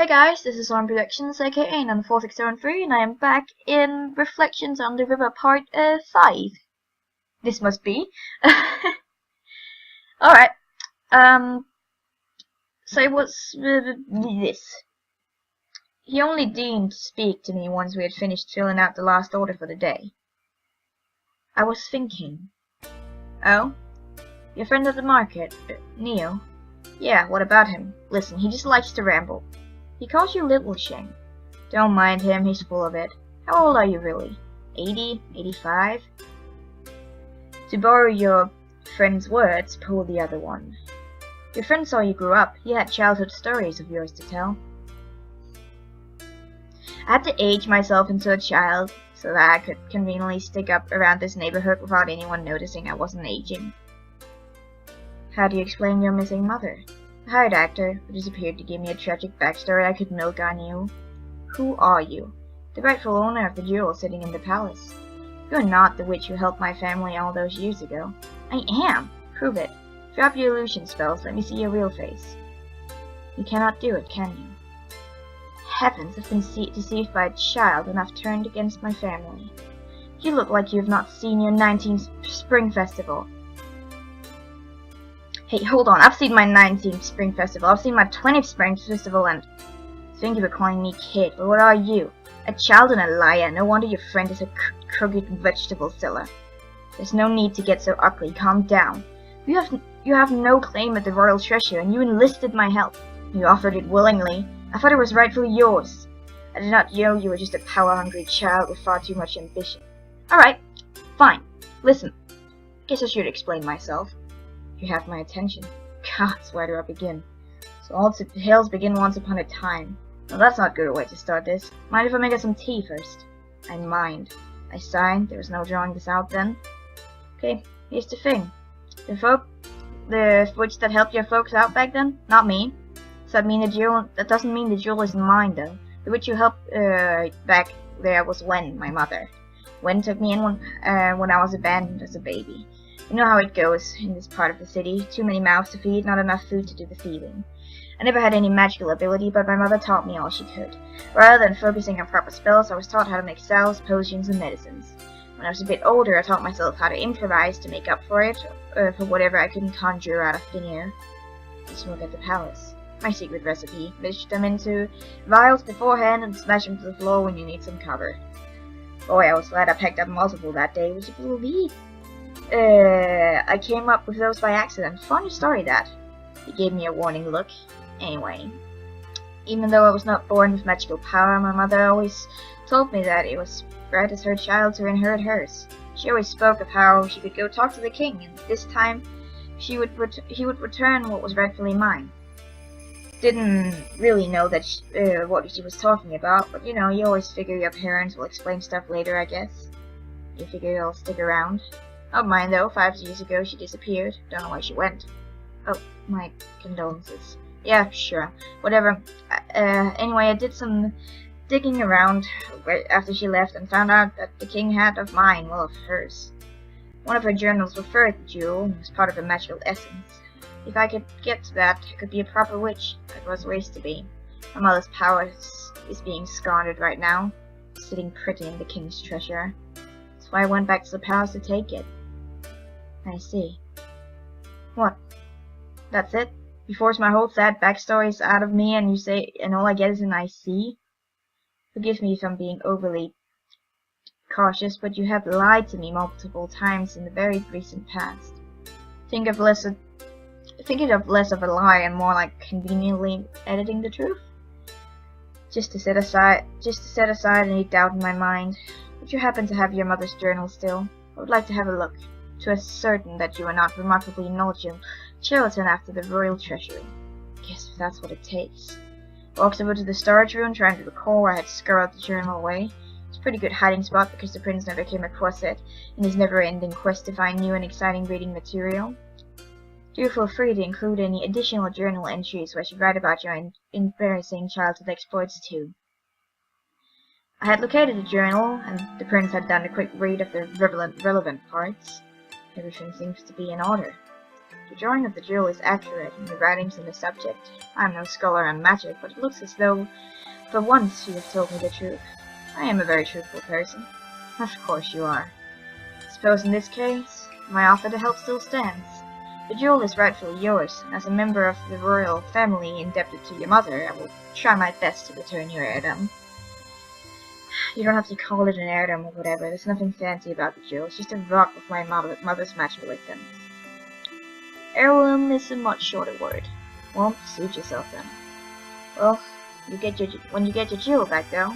Hey guys, this is Lauren Productions, aka None4673, and I am back in Reflections on the River Part 5. This must be. Alright, so it was this. He only deigned to speak to me once we had finished filling out the last order for the day. I was thinking. Oh? Your friend at the market, Neo? Yeah, what about him? Listen, he just likes to ramble. He calls you Little Shing. Don't mind him, he's full of it. How old are you really? 80? 85? To borrow your friend's words, pull the other one. Your friend saw you grew up. He had childhood stories of yours to tell. I had to age myself into a child so that I could conveniently stick up around this neighborhood without anyone noticing I wasn't aging. How do you explain your missing mother? A hired actor who disappeared to give me a tragic backstory I could milk on you. Who are you? The rightful owner of the jewel sitting in the palace. You're not the witch who helped my family all those years ago. I am! Prove it. Drop your illusion spells, let me see your real face. You cannot do it, can you? Heavens, I've been deceived by a child and I've turned against my family. You look like you have not seen your 19th Spring Festival. Hey, hold on, I've seen my 19th Spring Festival, I've seen my 20th Spring Festival, and thank you for calling me kid, but what are you? A child and a liar. No wonder your friend is a crooked vegetable seller. There's no need to get so ugly, calm down. You have no claim at the royal treasure, and you enlisted my help. You offered it willingly. I thought it was rightfully yours. I did not know you were just a power-hungry child with far too much ambition. Alright, fine. Listen, guess I should explain myself. You have my attention. Gods, where do I begin? So all tales begin once upon a time. Well, that's not a good way to start this. Mind if I make us some tea first? I mind. I sighed. There was no drawing this out then. Okay, here's the thing. The witch that helped your folks out back then? Not me. Does that mean the jewel? That doesn't mean the jewel isn't mine though. The witch who helped back there was Wen, my mother. Wen took me in when I was abandoned as a baby. You know how it goes in this part of the city. Too many mouths to feed, not enough food to do the feeding. I never had any magical ability, but my mother taught me all she could. Rather than focusing on proper spells, I was taught how to make salves, potions, and medicines. When I was a bit older, I taught myself how to improvise to make up for it, for whatever I couldn't conjure out of thin air. Let's look at the palace. My secret recipe. Mix them into vials beforehand and smash them to the floor when you need some cover. Boy, I was glad I picked up multiple that day. Would you believe? I came up with those by accident. Funny story that. He gave me a warning look. Anyway, even though I was not born with magical power, my mother always told me that it was right as her child to inherit hers. She always spoke of how she could go talk to the king, and this time he would return what was rightfully mine. Didn't really know that what she was talking about, but you know, you always figure your parents will explain stuff later, I guess. You figure they'll stick around. Not mine though, 5 years ago she disappeared. Don't know where she went. Oh, my condolences. Yeah, sure. Whatever. Anyway, I did some digging around right after she left and found out that the king had of mine, well, of hers. One of her journals referred to the jewel as part of a magical essence. If I could get to that, I could be a proper witch. That was raised to be. My mother's power is being squandered right now, sitting pretty in the king's treasure. That's why I went back to the palace to take it. I see. What? That's it? You force my whole sad backstories out of me and you say, and all I get is an I see? Forgive me if I'm being overly cautious, but you have lied to me multiple times in the very recent past. Think of less of a lie and more like conveniently editing the truth? Just to set aside any doubt in my mind. Would you happen to have your mother's journal still? I would like to have a look, to ascertain that you are not remarkably knowledgeable charlatan after the royal treasury. Guess if that's what it takes. Walks over to the storage room, trying to recall where I had scurried the journal away. It's a pretty good hiding spot because the prince never came across it in his never-ending quest to find new and exciting reading material. Do feel free to include any additional journal entries where you write about your embarrassing childhood exploits too. I had located the journal, and the prince had done a quick read of the relevant parts. Everything seems to be in order. The drawing of the jewel is accurate, and the writings in the subject. I am no scholar on magic, but it looks as though, for once, you have told me the truth. I am a very truthful person. Of course you are. Suppose in this case, my offer to help still stands. The jewel is rightfully yours, and as a member of the royal family indebted to your mother, I will try my best to return your heirloom. You don't have to call it an heirloom or whatever. There's nothing fancy about the jewel. It's just a rock with my mother's magical essence. Heirloom is a much shorter word. Well, suit yourself then. Well, when you get your jewel back though,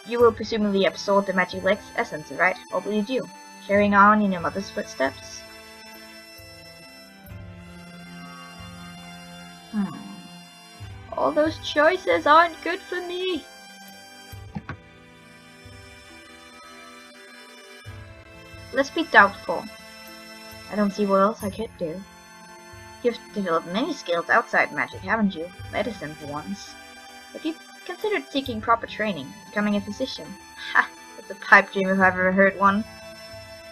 you will presumably absorb the magic essence, right? What will you do? Carrying on in your mother's footsteps? All those choices aren't good for me. Let's be doubtful. I don't see what else I could do. You've developed many skills outside magic, haven't you? Medicine, for once. Have you considered seeking proper training, becoming a physician? Ha! That's a pipe dream if I've ever heard one.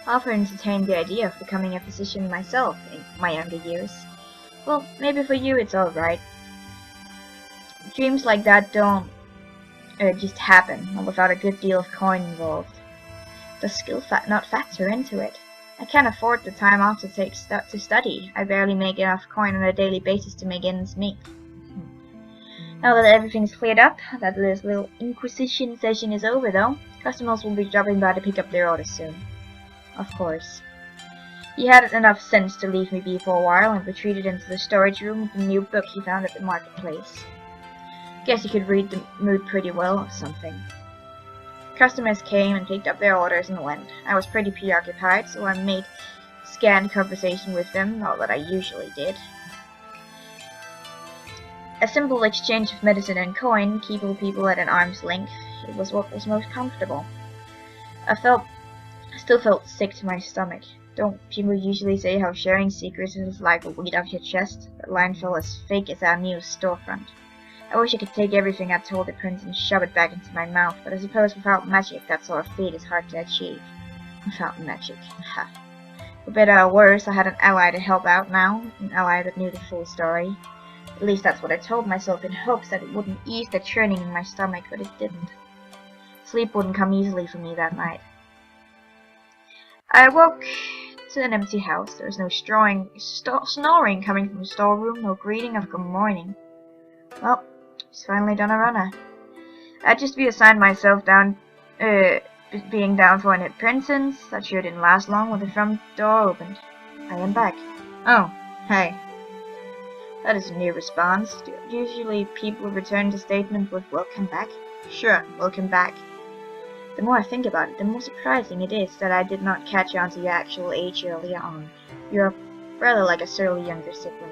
I often entertained the idea of becoming a physician myself in my younger years. Well, maybe for you it's alright. Dreams like that don't just happen, not without a good deal of coin involved. Does skill not factor into it? I can't afford the time off to study. I barely make enough coin on a daily basis to make ends meet. Now that everything's cleared up, that little inquisition session is over though. Customers will be dropping by to pick up their orders soon. Of course. He had enough sense to leave me be for a while and retreated into the storage room with the new book he found at the marketplace. Guess he could read the mood pretty well or something. Customers came and picked up their orders and went. I was pretty preoccupied, so I made scant conversation with them, not that I usually did. A simple exchange of medicine and coin, keeping people at an arm's length, it was what was most comfortable. I still felt sick to my stomach. Don't people usually say how sharing secrets is like a weight off your chest? That line felt as fake as our new storefront. I wish I could take everything I told the prince and shove it back into my mouth, but I suppose without magic that sort of feat is hard to achieve. Without magic. Ha. For better or worse, I had an ally to help out now, an ally that knew the full story. At least that's what I told myself in hopes that it wouldn't ease the churning in my stomach, but it didn't. Sleep wouldn't come easily for me that night. I awoke to an empty house. There was no snoring coming from the storeroom, no greeting of good morning. Well, she's finally done a runner. I'd just reassigned myself being down for an apprentice. That sure didn't last long when the front door opened. I am back. Oh, hey. That is a new response. Usually people return the statement with welcome back. Sure, welcome back. The more I think about it, the more surprising it is that I did not catch on to your actual age earlier on. You're rather like a surly younger sibling.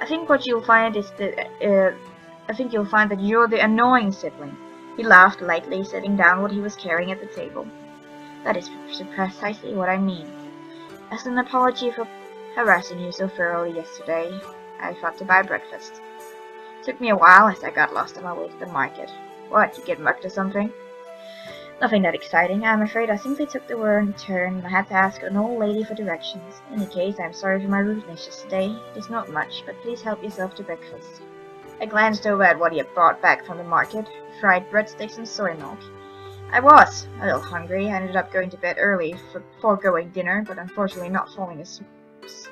I think you'll find that you're the annoying sibling. He laughed lightly, setting down what he was carrying at the table. That is precisely what I mean. As an apology for harassing you so thoroughly yesterday, I thought to buy breakfast. Took me a while as I got lost on my way to the market. What, you get mugged or something? Nothing that exciting. I'm afraid I simply took the wrong turn and I had to ask an old lady for directions. In any case, I'm sorry for my rudeness yesterday. It's not much, but please help yourself to breakfast. I glanced over at what he had brought back from the market, fried breadsticks and soy milk. I was a little hungry. I ended up going to bed early for foregoing dinner, but unfortunately not falling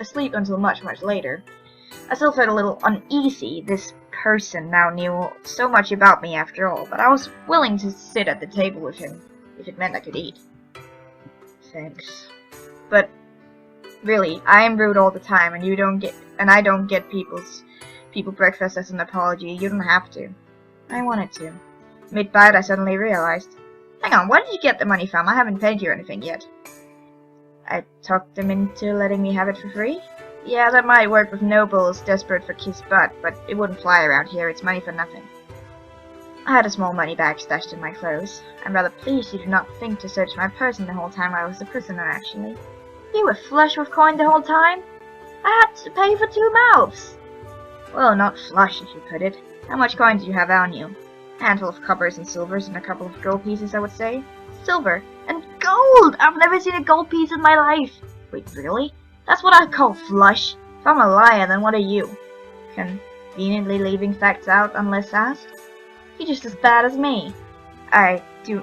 asleep until much later. I still felt a little uneasy. This person now knew so much about me after all, but I was willing to sit at the table with him if it meant I could eat. Thanks. But really, I am rude all the time, and I don't get people breakfast as an apology. You don't have to. I wanted to. Mid-bite, I suddenly realized. Hang on, where did you get the money from? I haven't paid you anything yet. I talked them into letting me have it for free. Yeah, that might work with nobles desperate for kiss butt, but it wouldn't fly around here. It's money for nothing. I had a small money bag stashed in my clothes. I'm rather pleased you did not think to search my person the whole time I was a prisoner, actually. You were flush with coin the whole time? I had to pay for 2 mouths. Well, not flush, if you put it. How much coin do you have on you? A handful of coppers and silvers and a couple of gold pieces, I would say. Silver and gold! I've never seen a gold piece in my life. Wait, really? That's what I call flush. If I'm a liar, then what are you? Conveniently leaving facts out unless asked? You're just as bad as me. I do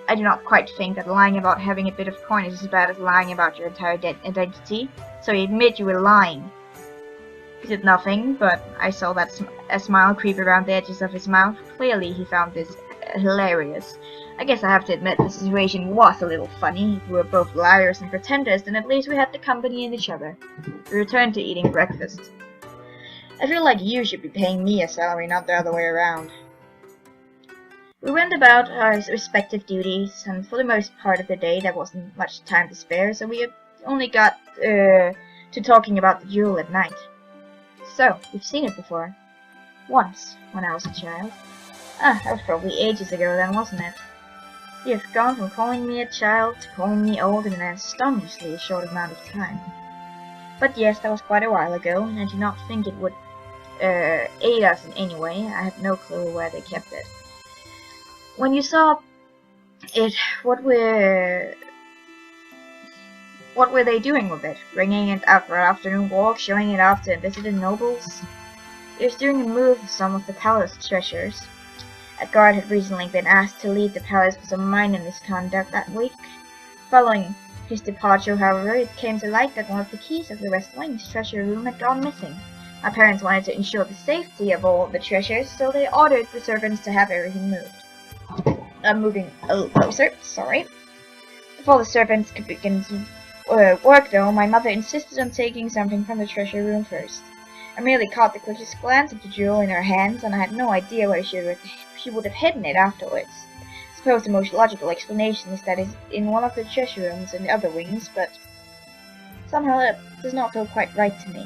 not quite think that lying about having a bit of coin is as bad as lying about your entire identity. So you admit you were lying. He said nothing, but I saw that a smile creep around the edges of his mouth. Clearly he found this hilarious. I guess I have to admit the situation was a little funny. If we were both liars and pretenders, then at least we had the company in each other. We returned to eating breakfast. I feel like you should be paying me a salary, not the other way around. We went about our respective duties, and for the most part of the day there wasn't much time to spare, so we only got to talking about the duel at night. So, you've seen it before? Once, when I was a child. That was probably ages ago then, wasn't it? You've gone from calling me a child to calling me old in an astonishingly short amount of time. But yes, that was quite a while ago, and I do not think it would aid us in any way. I have no clue where they kept it. When you saw it, what were they doing with it? Bringing it out for an afternoon walk, showing it off to visited nobles? It was during a move of some of the palace treasures. A guard had recently been asked to leave the palace for some minor misconduct that week. Following his departure, however, it came to light that one of the keys of the West Wing's treasure room had gone missing. My parents wanted to ensure the safety of all the treasures, so they ordered the servants to have everything moved. I'm moving a little closer, sorry. Before the servants could begin to work, though, my mother insisted on taking something from the treasure room first. I merely caught the quickest glance of the jewel in her hands, and I had no idea where she would have hidden it afterwards. I suppose the most logical explanation is that it's in one of the treasure rooms in the other wings, but somehow it does not feel quite right to me.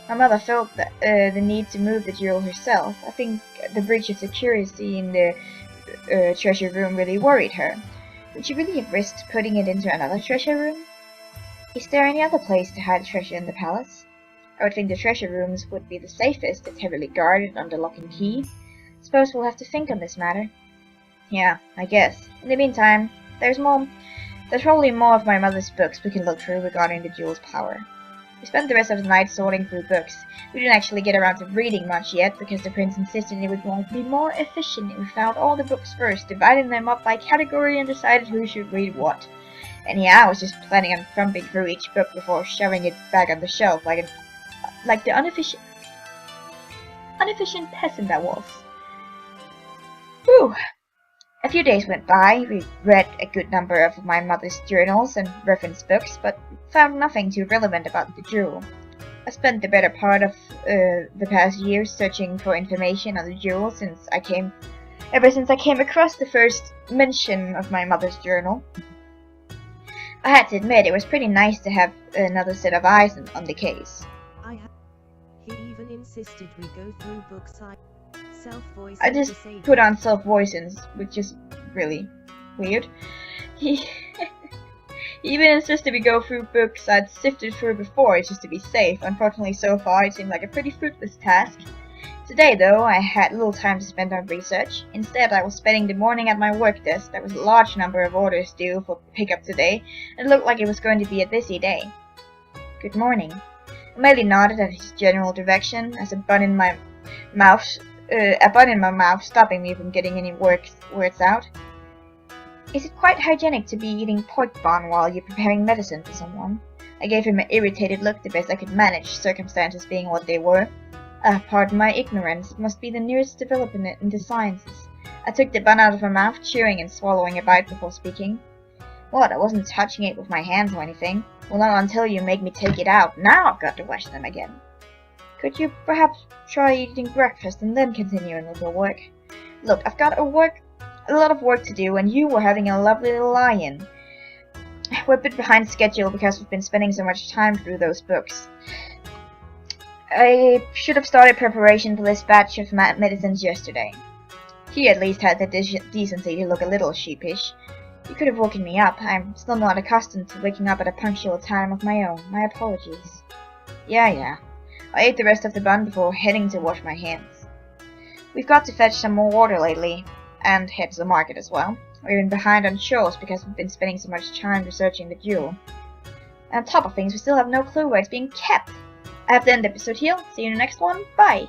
My mother felt the need to move the jewel herself. I think the breach of security in the treasure room really worried her. Would she really have risked putting it into another treasure room? Is there any other place to hide treasure in the palace? I would think the treasure rooms would be the safest. It's heavily guarded under lock and key. Suppose we'll have to think on this matter. Yeah, I guess. In the meantime, there's probably more of my mother's books we can look through regarding the jewel's power. We spent the rest of the night sorting through books. We didn't actually get around to reading much yet, because the prince insisted it would be more efficient if we found all the books first, divided them up by category and decided who should read what. And yeah, I was just planning on thumping through each book before shoving it back on the shelf like the inefficient peasant I was. Whew. A few days went by. We read a good number of my mother's journals and reference books, but found nothing too relevant about the jewel. I spent the better part of the past year searching for information on the jewel ever since I came across the first mention of my mother's journal. I had to admit it was pretty nice to have another set of eyes on the case. He even insisted we go through books. Self-voice. I just put on self-voicings, which is really weird. He even insisted we go through books I'd sifted through before just to be safe. Unfortunately, so far it seemed like a pretty fruitless task. Today, though, I had little time to spend on research. Instead, I was spending the morning at my work desk. There was a large number of orders due for pickup today, and it looked like it was going to be a busy day. Good morning. I merely nodded at his general direction as a bun in my mouth stopping me from getting any words out. Is it quite hygienic to be eating pork bun while you're preparing medicine for someone? I gave him an irritated look, the best I could manage, circumstances being what they were. Pardon my ignorance, it must be the newest development in the sciences. I took the bun out of my mouth, chewing and swallowing a bite before speaking. What, I wasn't touching it with my hands or anything. Well, not until you make me take it out. Now I've got to wash them again. Could you perhaps try eating breakfast and then continuing with your work? Look, I've got a lot of work to do, and you were having a lovely little lie-in. We're a bit behind schedule because we've been spending so much time through those books. I should have started preparation for this batch of medicines yesterday. He at least had the decency to look a little sheepish. You could have woken me up. I'm still not accustomed to waking up at a punctual time of my own. My apologies. Yeah. I ate the rest of the bun before heading to wash my hands. We've got to fetch some more water lately, and head to the market as well. We've been behind on chores because we've been spending so much time researching the jewel. And on top of things, we still have no clue where it's being kept. I have to end the episode here. See you in the next one. Bye!